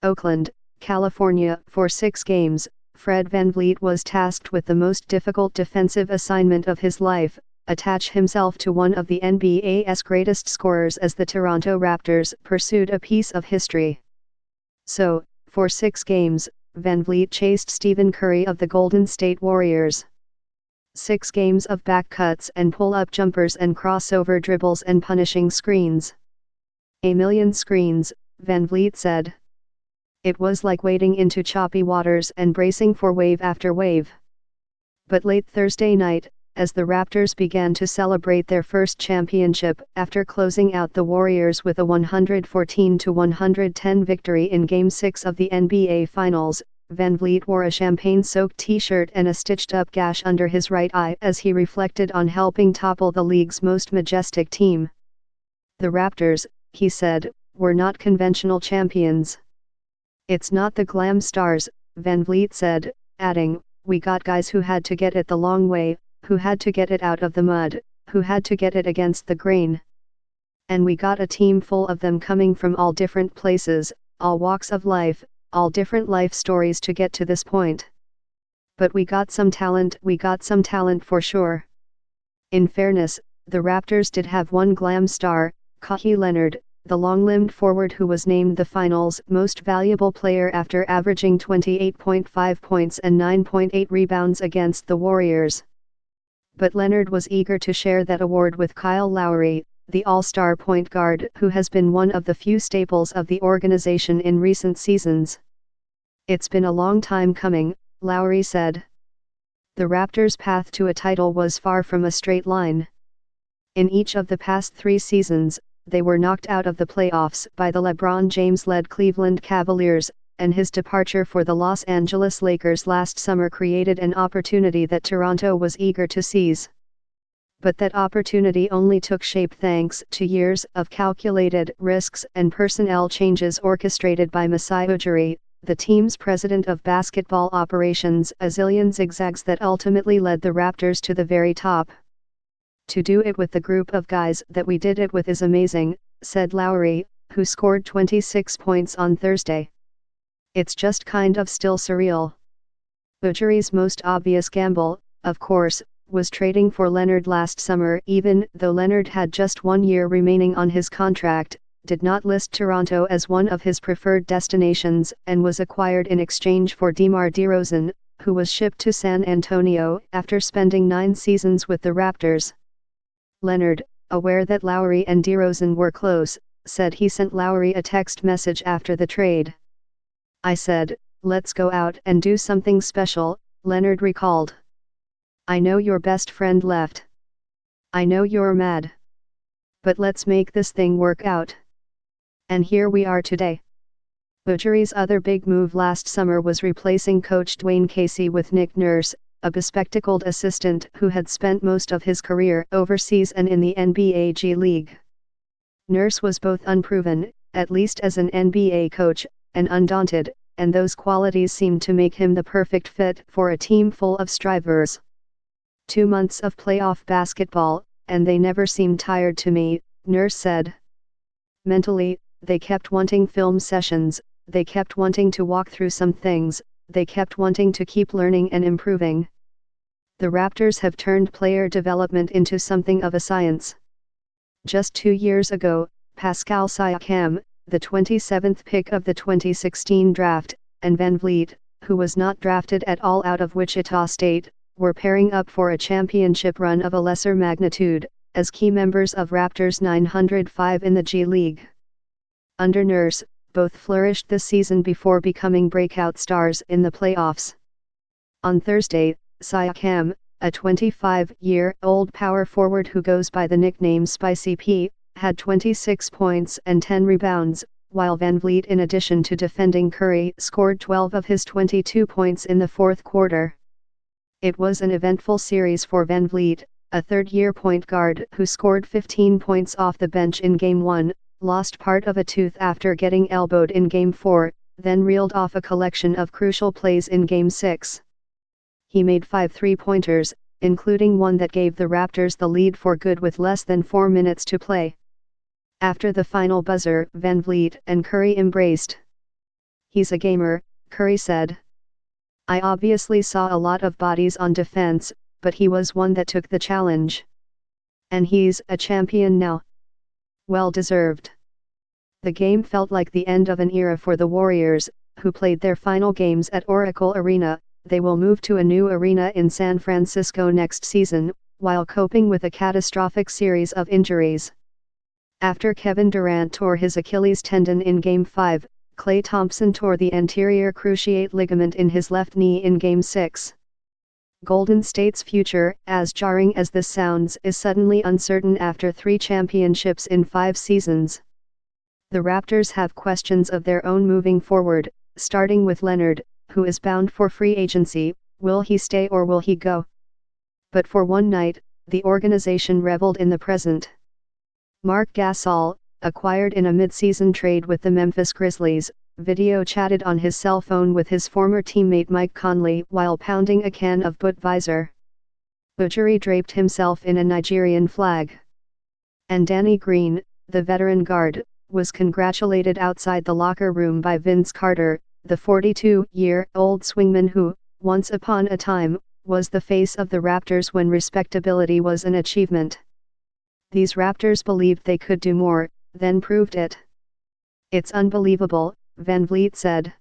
Oakland, California. For 6 games, Fred VanVleet was tasked with the most difficult defensive assignment of his life: attach himself to one of the NBA's greatest scorers as the Toronto Raptors pursued a piece of history. So, for 6 games, VanVleet chased Stephen Curry of the Golden State Warriors. 6 games of back cuts and pull-up jumpers and crossover dribbles and punishing screens. "A million screens," VanVleet said. "It was like wading into choppy waters and bracing for wave after wave." But late Thursday night, as the Raptors began to celebrate their first championship after closing out the Warriors with a 114-110 victory in Game 6 of the NBA Finals, VanVleet wore a champagne-soaked t-shirt and a stitched-up gash under his right eye as he reflected on helping topple the league's most majestic team. "The Raptors," he said, "were not conventional champions. It's not the glam stars," VanVleet said, adding, "We got guys who had to get it the long way, who had to get it out of the mud, who had to get it against the grain. And we got a team full of them coming from all different places, all walks of life, all different life stories to get to this point. But we got some talent for sure." In fairness, the Raptors did have one glam star, Kawhi Leonard, the long-limbed forward who was named the finals' most valuable player after averaging 28.5 points and 9.8 rebounds against the Warriors. But Leonard was eager to share that award with Kyle Lowry, the all-star point guard who has been one of the few staples of the organization in recent seasons. "It's been a long time coming," Lowry said. "The Raptors' path to a title was far from a straight line. In each of the past 3 seasons, they were knocked out of the playoffs by the LeBron James-led Cleveland Cavaliers, and his departure for the Los Angeles Lakers last summer created an opportunity that Toronto was eager to seize. But that opportunity only took shape thanks to years of calculated risks and personnel changes orchestrated by Masai Ujiri, the team's president of basketball operations, a zillion zigzags that ultimately led the Raptors to the very top. To do it with the group of guys that we did it with is amazing," said Lowry, who scored 26 points on Thursday. "It's just kind of still surreal." Ujiri's most obvious gamble, of course, was trading for Leonard last summer, even though Leonard had just 1 year remaining on his contract, did not list Toronto as one of his preferred destinations, and was acquired in exchange for DeMar DeRozan, who was shipped to San Antonio after spending 9 seasons with the Raptors. Leonard, aware that Lowry and DeRozan were close, said he sent Lowry a text message after the trade. "I said, let's go out and do something special," Leonard recalled. "I know your best friend left. I know you're mad. But let's make this thing work out. And here we are today." Ujiri's other big move last summer was replacing coach Dwayne Casey with Nick Nurse, a bespectacled assistant who had spent most of his career overseas and in the NBA G League. Nurse was both unproven, at least as an NBA coach, and undaunted, and those qualities seemed to make him the perfect fit for a team full of strivers. 2 months of playoff basketball, and they never seemed tired to me, Nurse said. Mentally, they kept wanting film sessions, they kept wanting to walk through some things, they kept wanting to keep learning and improving. The Raptors have turned player development into something of a science. Just 2 years ago, Pascal Siakam, the 27th pick of the 2016 draft, and VanVleet, who was not drafted at all out of Wichita State, were pairing up for a championship run of a lesser magnitude, as key members of Raptors 905 in the G League. Under Nurse, both flourished this season before becoming breakout stars in the playoffs. On Thursday, Siakam, a 25-year-old power forward who goes by the nickname Spicy P, had 26 points and 10 rebounds, while VanVleet, in addition to defending Curry, scored 12 of his 22 points in the fourth quarter. It was an eventful series for VanVleet, a third-year point guard who scored 15 points off the bench in Game 1, lost part of a tooth after getting elbowed in Game 4, then reeled off a collection of crucial plays in Game 6. He made 5 three-pointers, including one that gave the Raptors the lead for good with less than 4 minutes to play. After the final buzzer, VanVleet and Curry embraced. He's a gamer, Curry said. I obviously saw a lot of bodies on defense, but he was one that took the challenge. And he's a champion now. Well deserved. The game felt like the end of an era for the Warriors, who played their final games at Oracle Arena. They will move to a new arena in San Francisco next season, while coping with a catastrophic series of injuries. After Kevin Durant tore his Achilles tendon in Game 5, Klay Thompson tore the anterior cruciate ligament in his left knee in Game 6. Golden State's future, as jarring as this sounds, is suddenly uncertain after 3 championships in 5 seasons. The Raptors have questions of their own moving forward, starting with Leonard, who is bound for free agency. Will he stay or will he go? But for one night, the organization reveled in the present. Marc Gasol, acquired in a mid-season trade with the Memphis Grizzlies, video chatted on his cell phone with his former teammate Mike Conley while pounding a can of Budweiser. Ujiri draped himself in a Nigerian flag. And Danny Green, the veteran guard, was congratulated outside the locker room by Vince Carter, the 42-year-old swingman who, once upon a time, was the face of the Raptors when respectability was an achievement. These Raptors believed they could do more, then proved it. It's unbelievable, Van Vliet said.